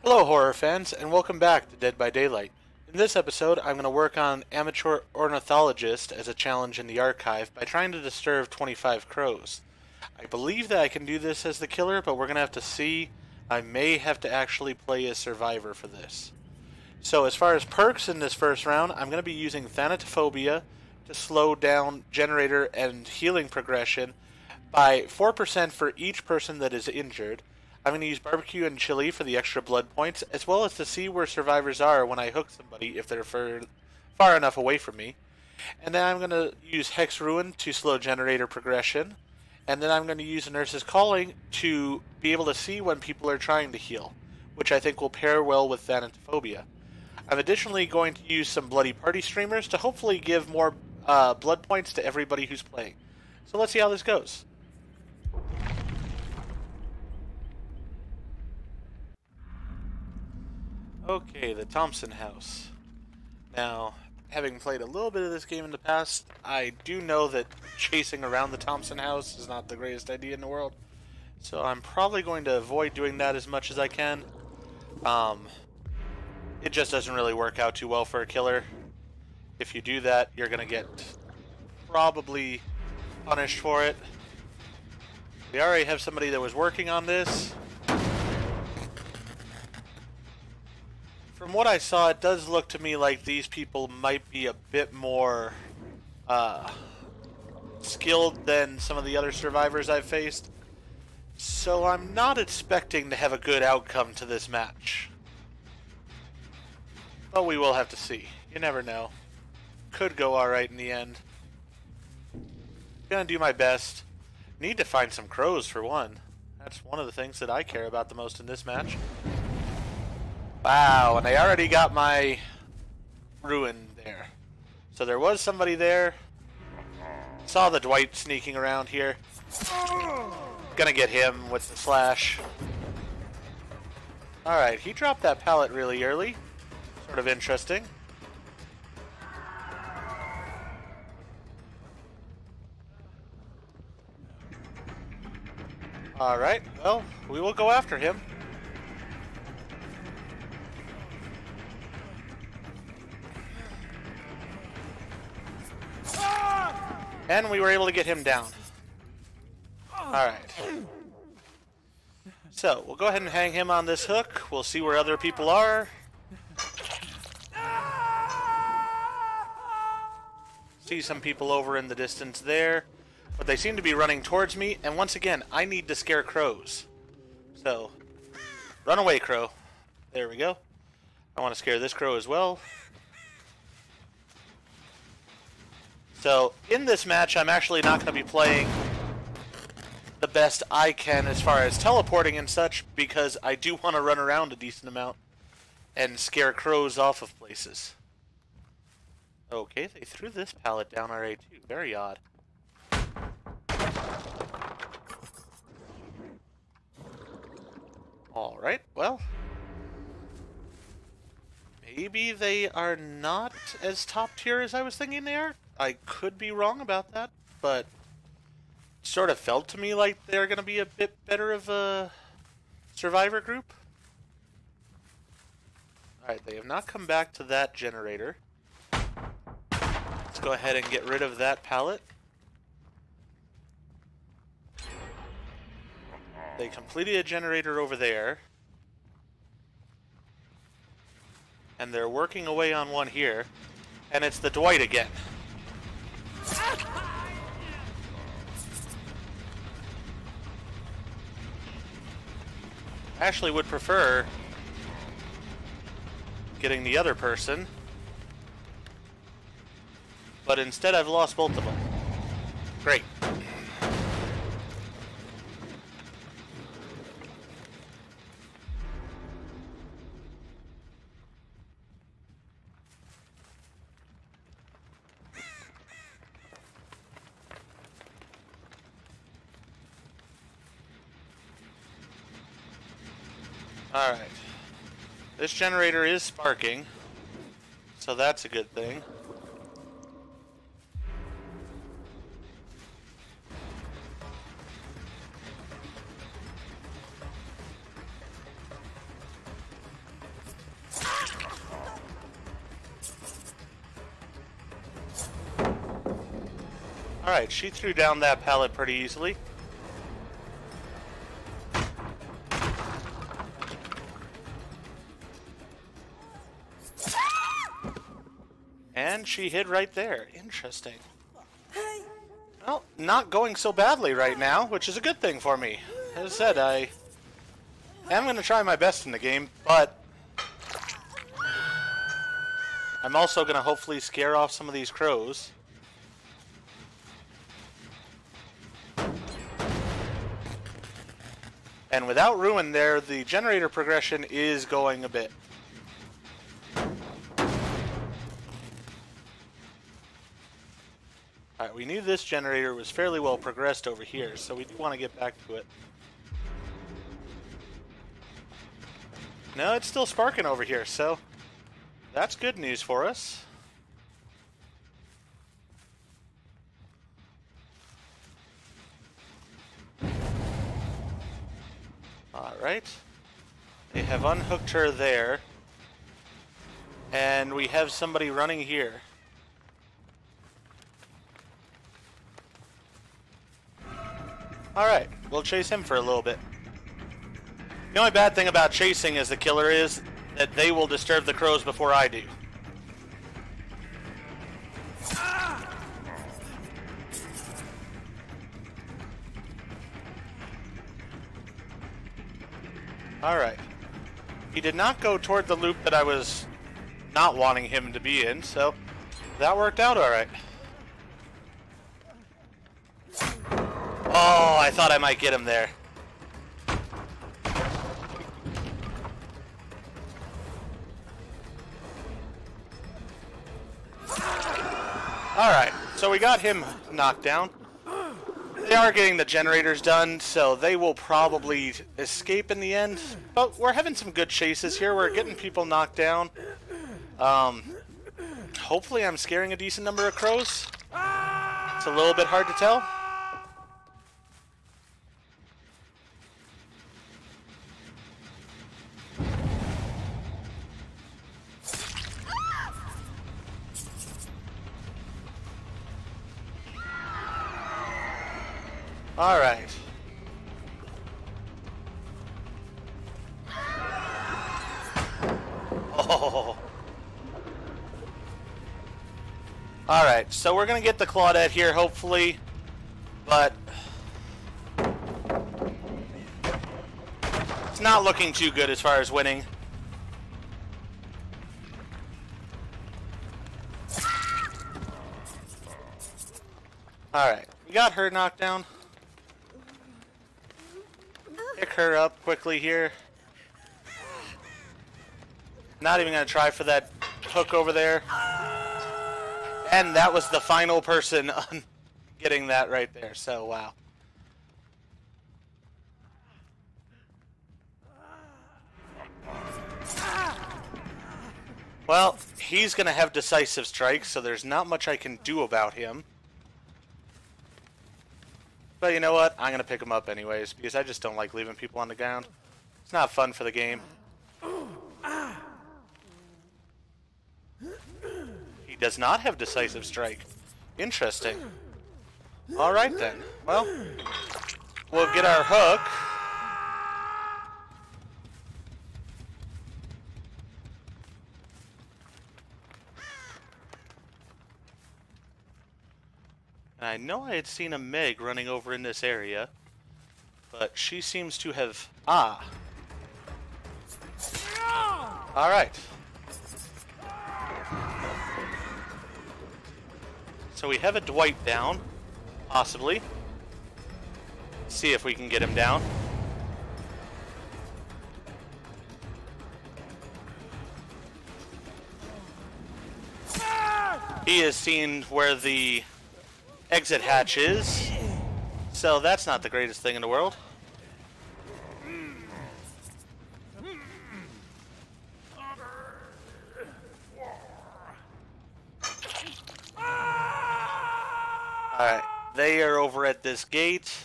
Hello horror fans, and welcome back to Dead by Daylight. In this episode, I'm going to work on Amateur Ornithologist as a challenge in the archive by trying to disturb 25 crows. I believe that I can do this as the killer, but we're going to have to see. I may have to actually play as survivor for this. So as far as perks in this first round, I'm going to be using Thanatophobia to slow down generator and healing progression by 4% for each person that is injured. I'm going to use barbecue and chili for the extra blood points, as well as to see where survivors are when I hook somebody if they're far enough away from me. And then I'm going to use Hex Ruin to slow generator progression. And then I'm going to use Nurse's Calling to be able to see when people are trying to heal, which I think will pair well with Thanatophobia. I'm additionally going to use some Bloody Party Streamers to hopefully give more blood points to everybody who's playing. So let's see how this goes. Okay, the Thompson house. Now, having played a little bit of this game in the past, I do know that chasing around the Thompson house is not the greatest idea in the world. So I'm probably going to avoid doing that as much as I can. It just doesn't really work out too well for a killer. If you do that, you're going to get probably punished for it. We already have somebody that was working on this. From what I saw, it does look to me like these people might be a bit more skilled than some of the other survivors I've faced. So I'm not expecting to have a good outcome to this match. But we will have to see. You never know. Could go alright in the end. Gonna do my best. Need to find some crows for one. That's one of the things that I care about the most in this match. Wow, and I already got my ruin there. So there was somebody there. Saw the Dwight sneaking around here. Gonna get him with the slash. Alright, he dropped that pallet really early. Sort of interesting. Alright, well, we will go after him. And we were able to get him down. Alright. So, we'll go ahead and hang him on this hook. We'll see where other people are. See some people over in the distance there. But they seem to be running towards me. And once again, I need to scare crows. So, run away, crow. There we go. I want to scare this crow as well. So, in this match, I'm actually not going to be playing the best I can as far as teleporting and such, because I do want to run around a decent amount and scare crows off of places. Okay, they threw this pallet down already too. Very odd. Alright, well. Maybe they are not as top tier as I was thinking they are. I could be wrong about that, but it sort of felt to me like they're going to be a bit better of a survivor group. Alright, they have not come back to that generator. Let's go ahead and get rid of that pallet. They completed a generator over there. And they're working away on one here. And it's the Dwight again. Ashley would prefer getting the other person, but instead I've lost both of them. Great. Alright. This generator is sparking, so that's a good thing. Alright, she threw down that pallet pretty easily. And she hid right there. Interesting. Well, not going so badly right now, which is a good thing for me. As I said, I am going to try my best in the game, but I'm also going to hopefully scare off some of these crows. And without ruin there, the generator progression is going a bit. Alright, we knew this generator was fairly well progressed over here, so we do want to get back to it. No, it's still sparking over here, so that's good news for us. Alright. They have unhooked her there. And we have somebody running here. Alright, we'll chase him for a little bit. The only bad thing about chasing as the killer is that they will disturb the crows before I do. Alright. He did not go toward the loop that I was not wanting him to be in, so that worked out alright. Oh, I thought I might get him there. Alright, so we got him knocked down. They are getting the generators done, so they will probably escape in the end. But we're having some good chases here. We're getting people knocked down. Hopefully I'm scaring a decent number of crows. It's a little bit hard to tell. All right. Oh. All right. So we're gonna get the Claudette here, hopefully, but it's not looking too good as far as winning. All right. We got her knocked down. Pick her up quickly here. Not even going to try for that hook over there. And that was the final person on getting that right there. So, wow. Well, he's going to have decisive strikes, so there's not much I can do about him. But you know what? I'm going to pick him up anyways, because I just don't like leaving people on the ground. It's not fun for the game. He does not have decisive strike. Interesting. Alright then. Well, we'll get our hook. I know I had seen a Meg running over in this area, but she seems to have... Ah! Alright. So we have a Dwight down, possibly. See if we can get him down. He has seen where the exit hatch is, so that's not the greatest thing in the world. Alright, they are over at this gate.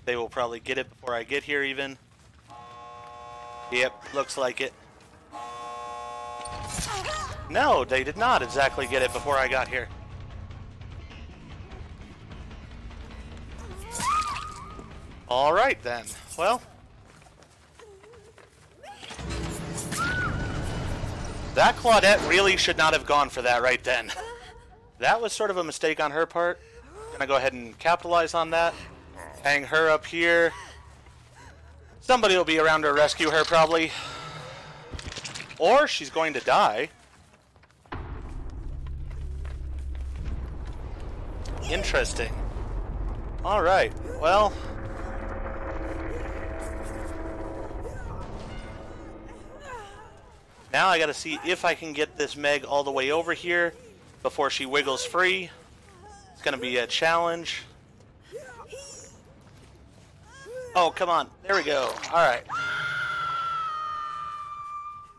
They will probably get it before I get here even. Yep, looks like it. No, they did not exactly get it before I got here. Alright then. Well, that Claudette really should not have gone for that right then. That was sort of a mistake on her part. Gonna go ahead and capitalize on that. Hang her up here. Somebody will be around to rescue her probably. Or she's going to die. Interesting. Alright, well. Now I gotta see if I can get this Meg all the way over here before she wiggles free. It's gonna be a challenge. Oh, come on. There we go. Alright.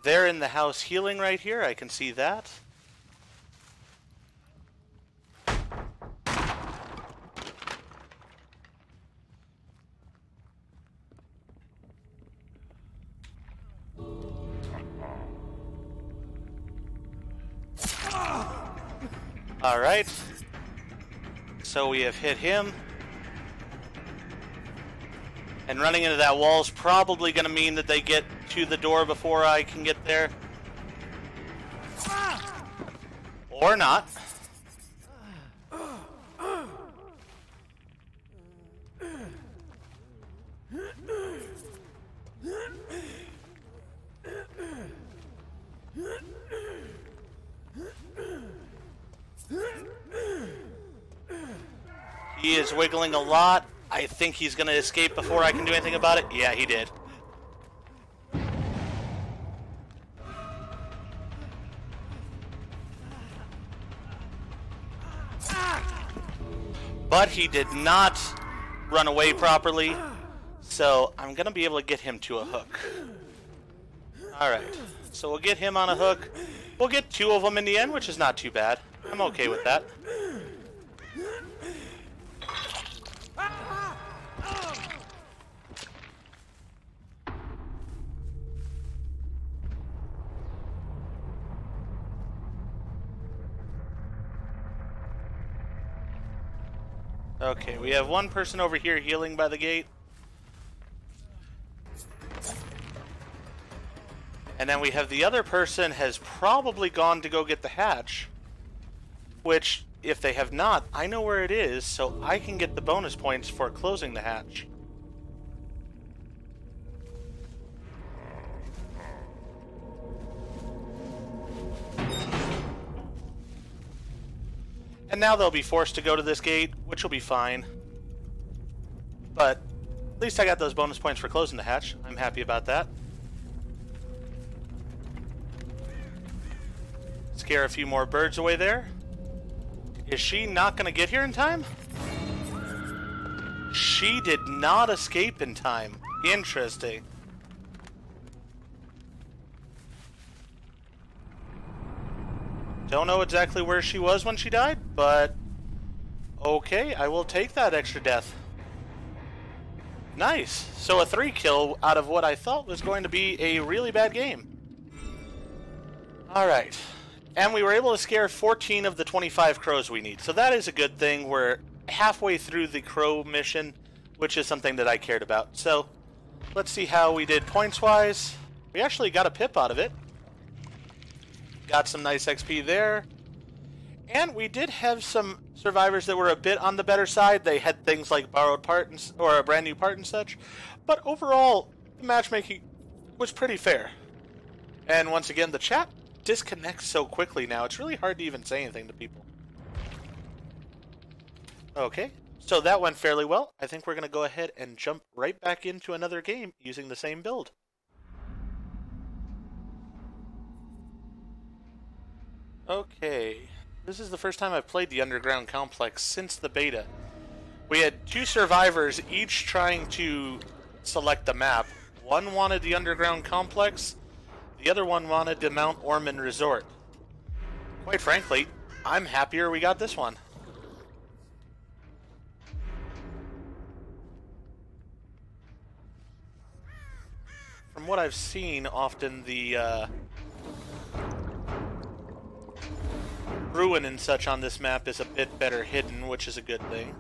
They're in the house healing right here. I can see that. Alright. So we have hit him. And running into that wall is probably going to mean that they get to the door before I can get there. Or not. He is wiggling a lot. I think he's going to escape before I can do anything about it. Yeah, he did. But he did not run away properly, so I'm going to be able to get him to a hook. Alright, so we'll get him on a hook. We'll get two of them in the end, which is not too bad. I'm okay with that. Okay, we have one person over here healing by the gate. And then we have the other person has probably gone to go get the hatch. Which, if they have not, I know where it is, so I can get the bonus points for closing the hatch. And now they'll be forced to go to this gate, which will be fine. But at least I got those bonus points for closing the hatch. I'm happy about that. Scare a few more birds away there. Is she not going to get here in time? She did not escape in time. Interesting. Don't know exactly where she was when she died, but okay, I will take that extra death. Nice. So a 3 kill out of what I thought was going to be a really bad game. Alright. And we were able to scare 14 of the 25 crows we need. So that is a good thing. We're halfway through the crow mission, which is something that I cared about. So let's see how we did points-wise. We actually got a pip out of it. Got some nice XP there. And we did have some survivors that were a bit on the better side. They had things like borrowed part and, or a brand new part and such. But overall, the matchmaking was pretty fair. And once again, the chat disconnects so quickly now. It's really hard to even say anything to people. Okay, so that went fairly well. I think we're going to go ahead and jump right back into another game using the same build. Okay, this is the first time I've played the Underground Complex since the beta. We had 2 survivors each trying to select the map. One wanted the Underground Complex, the other one wanted the Mount Ormond Resort. Quite frankly, I'm happier we got this one. From what I've seen, often the ruin and such on this map is a bit better hidden, which is a good thing.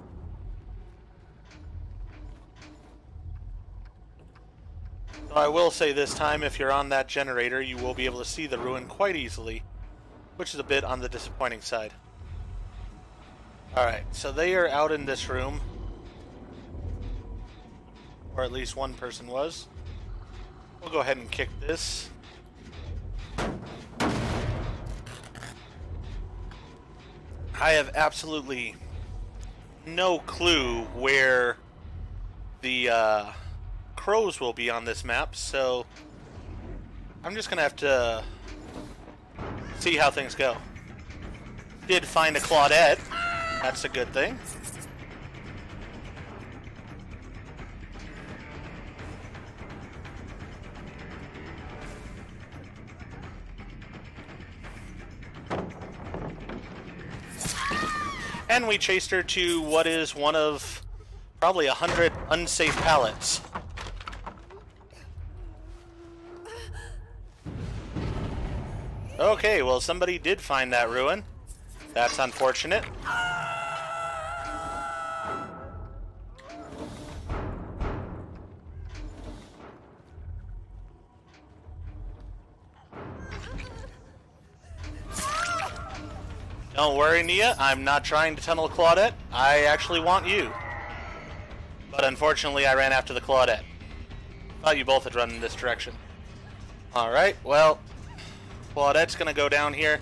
So I will say this time, if you're on that generator, you will be able to see the ruin quite easily, which is a bit on the disappointing side. Alright, so they are out in this room. Or at least one person was. We'll go ahead and kick this. I have absolutely no clue where the crows will be on this map, so I'm just gonna have to see how things go. Did find a Claudette. That's a good thing. And we chased her to what is one of probably 100 unsafe pallets. Okay, well, somebody did find that ruin. That's unfortunate. Don't worry, Nia. I'm not trying to tunnel Claudette. I actually want you. But unfortunately, I ran after the Claudette. Thought you both had run in this direction. Alright, well, Claudette's gonna go down here.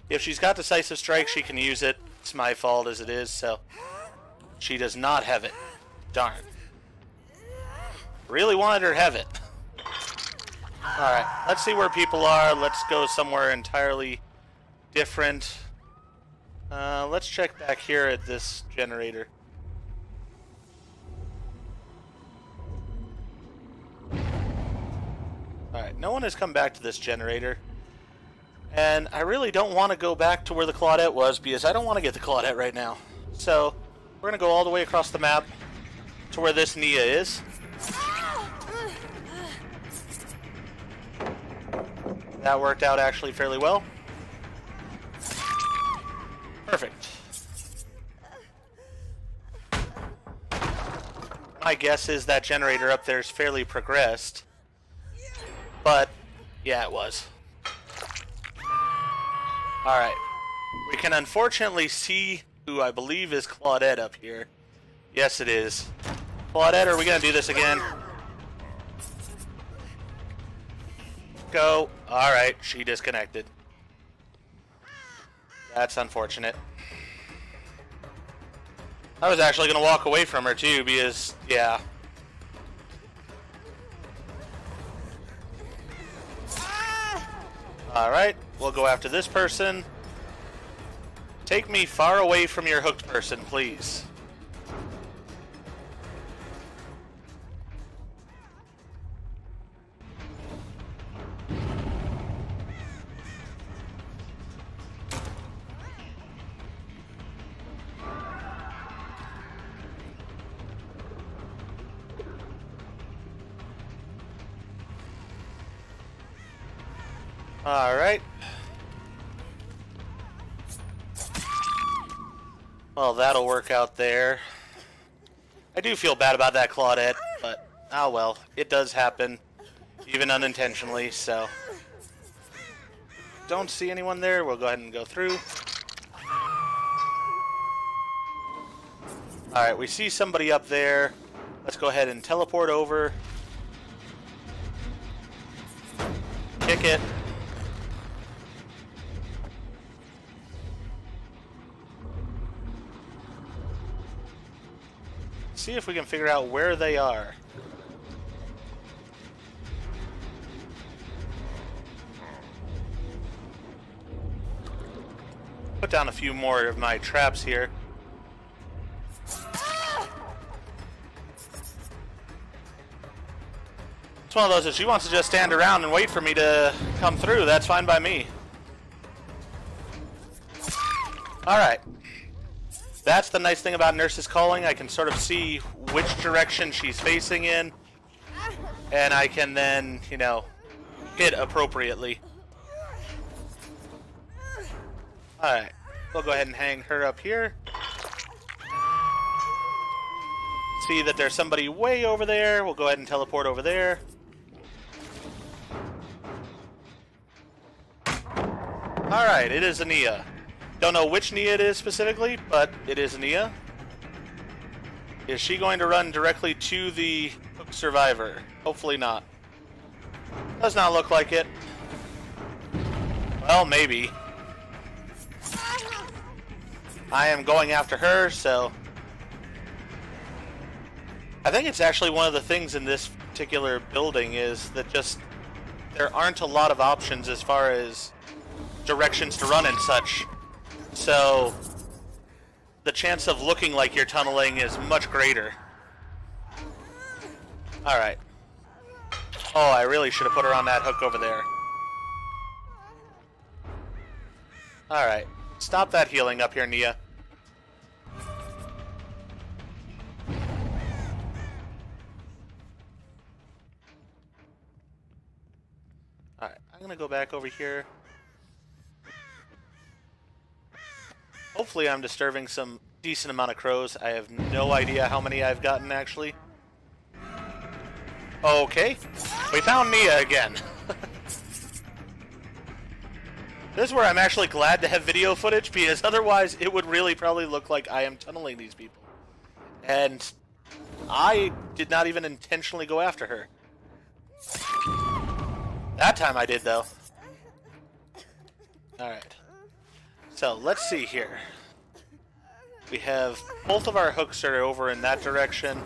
If she's got Decisive Strike, she can use it. It's my fault as it is, so... She does not have it. Darn. Really wanted her to have it. Alright, let's see where people are. Let's go somewhere entirely different. Let's check back here at this generator. Alright, no one has come back to this generator. And I really don't want to go back to where the Claudette was, because I don't want to get the Claudette right now. So, we're going to go all the way across the map to where this Nia is. That worked out actually fairly well. Perfect. My guess is that generator up there is fairly progressed. But, yeah, it was. Alright. We can unfortunately see who I believe is Claudette up here. Yes, it is. Claudette, are we going to do this again? Go. Alright, she disconnected. That's unfortunate. I was actually going to walk away from her too, because, yeah. Alright, we'll go after this person. Take me far away from your hooked person, please. Alright. Well, that'll work out there. I do feel bad about that Claudette, but oh well, it does happen, even unintentionally, so. Don't see anyone there, we'll go ahead and go through. Alright, we see somebody up there. Let's go ahead and teleport over. Kick it. See if we can figure out where they are. Put down a few more of my traps here. It's one of those that she wants to just stand around and wait for me to come through. That's fine by me. Alright. That's the nice thing about Nurse's Calling. I can sort of see which direction she's facing in. And I can then, you know, hit appropriately. Alright. We'll go ahead and hang her up here. See that there's somebody way over there. We'll go ahead and teleport over there. Alright, it is a Nia. Don't know which Nia it is specifically, but it is a Nia. Is she going to run directly to the hook survivor? Hopefully not. Does not look like it. Well, maybe. I am going after her, so... I think it's actually one of the things in this particular building is that just... there aren't a lot of options as far as directions to run and such. So... the chance of looking like you're tunneling is much greater. Alright. Oh, I really should have put her on that hook over there. Alright. Stop that healing up here, Nia. Alright, I'm gonna go back over here. Hopefully I'm disturbing some decent amount of crows. I have no idea how many I've gotten, actually. Okay. We found Nia again. This is where I'm actually glad to have video footage, because otherwise it would really probably look like I am tunneling these people. And I did not even intentionally go after her. That time I did, though. Alright. So, let's see here. We have both of our hooks are over in that direction.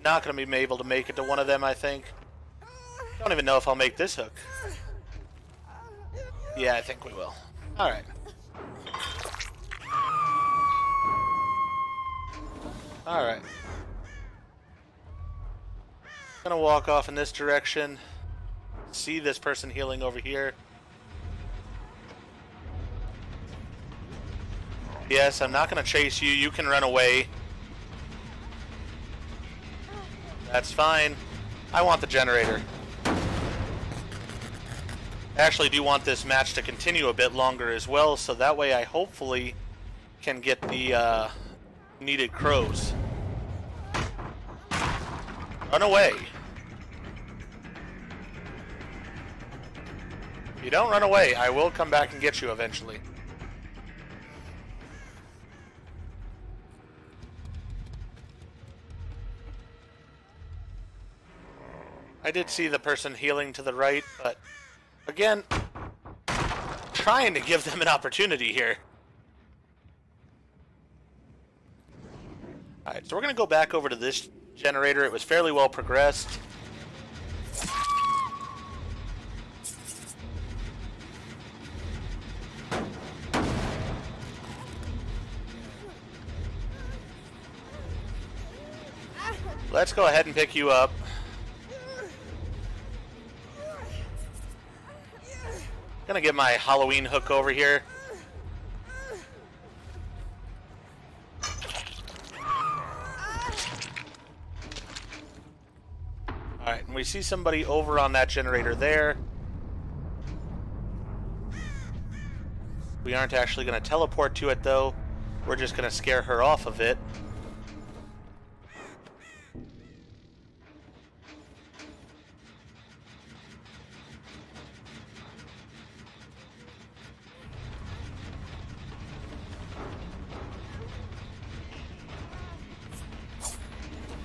Not going to be able to make it to one of them, I think. Don't even know if I'll make this hook. Yeah, I think we will. Alright. Alright. Gonna walk off in this direction. See this person healing over here. Yes, I'm not gonna chase you. You can run away. That's fine. I want the generator. I actually do want this match to continue a bit longer as well, so that way I hopefully can get the needed crows. Run away. If you don't run away, I will come back and get you eventually. I did see the person healing to the right, but again, trying to give them an opportunity here. Alright, so we're going to go back over to this generator. It was fairly well progressed. Let's go ahead and pick you up. Gonna get my Halloween hook over here. Alright, and we see somebody over on that generator there. We aren't actually gonna teleport to it though. We're just gonna scare her off of it.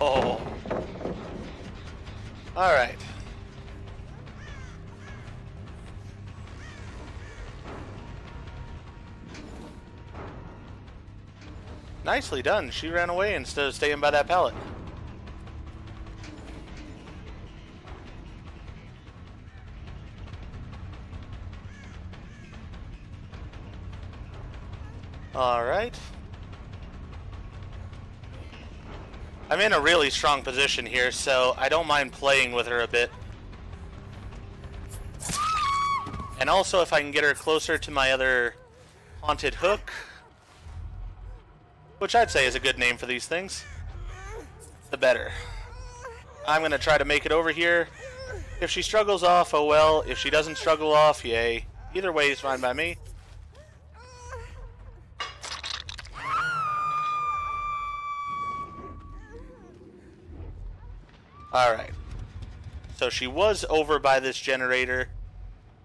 Oh. Alright. Nicely done. She ran away instead of staying by that pallet. Alright. I'm in a really strong position here, so I don't mind playing with her a bit. And also, if I can get her closer to my other haunted hook, which I'd say is a good name for these things, the better. I'm going to try to make it over here. If she struggles off, oh well. If she doesn't struggle off, yay. Either way is fine by me. Alright. So she was over by this generator.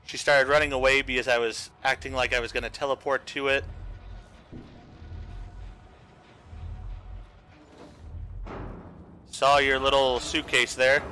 She started running away because I was acting like I was going to teleport to it. Saw your little suitcase there.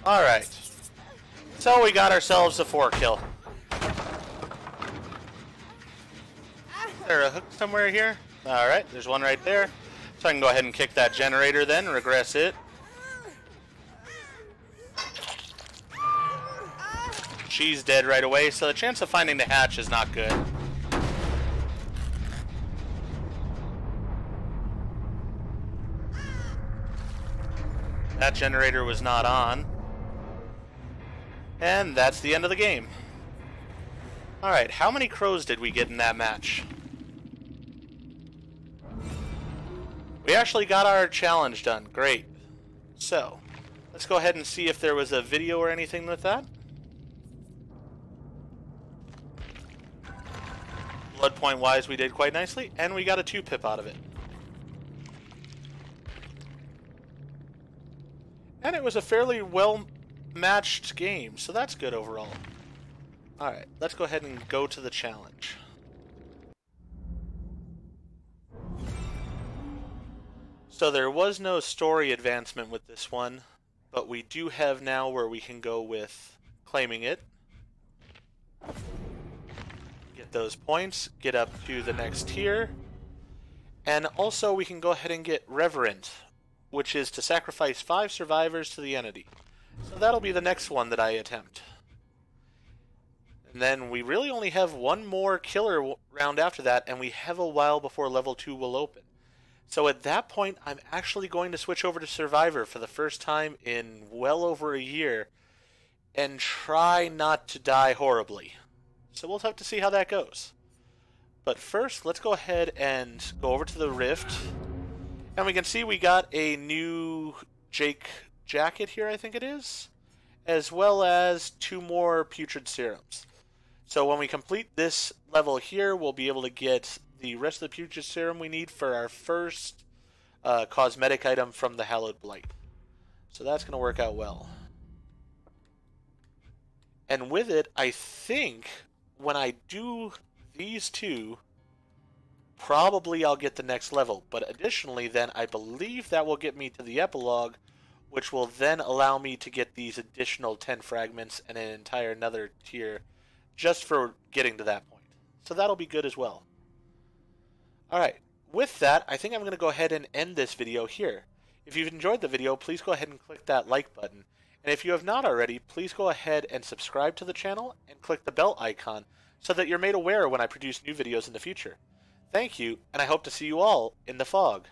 Alright. So we got ourselves a 4 kill. Is there a hook somewhere here? Alright, there's one right there. So I can go ahead and kick that generator then, regress it. She's dead right away, so the chance of finding the hatch is not good. That generator was not on. And that's the end of the game. Alright, how many crows did we get in that match? We actually got our challenge done. Great. So, let's go ahead and see if there was a video or anything with that. Blood point wise, we did quite nicely, and we got a 2-pip out of it. And it was a fairly well-matched game, so that's good overall. Alright, let's go ahead and go to the challenge. So there was no story advancement with this one, but we do have now where we can go with claiming it. Get those points, get up to the next tier, and also we can go ahead and get Reverent, which is to sacrifice 5 survivors to the entity. So that'll be the next one that I attempt. And then we really only have one more killer round after that, and we have a while before level 2 will open. So at that point, I'm actually going to switch over to Survivor for the first time in well over a year, and try not to die horribly. So we'll have to see how that goes. But first, let's go ahead and go over to the Rift. And we can see we got a new Jake jacket here, I think it is, as well as 2 more putrid serums. So when we complete this level here, we'll be able to get the rest of the putrid serum we need for our first cosmetic item from the Hallowed Blight. So that's going to work out well. And with it, I think when I do these 2, probably I'll get the next level. But additionally, then I believe that will get me to the epilogue, which will then allow me to get these additional 10 fragments and an entire another tier just for getting to that point. So that'll be good as well. Alright, with that, I think I'm going to go ahead and end this video here. If you've enjoyed the video, please go ahead and click that like button. And if you have not already, please go ahead and subscribe to the channel and click the bell icon so that you're made aware when I produce new videos in the future. Thank you, and I hope to see you all in the fog.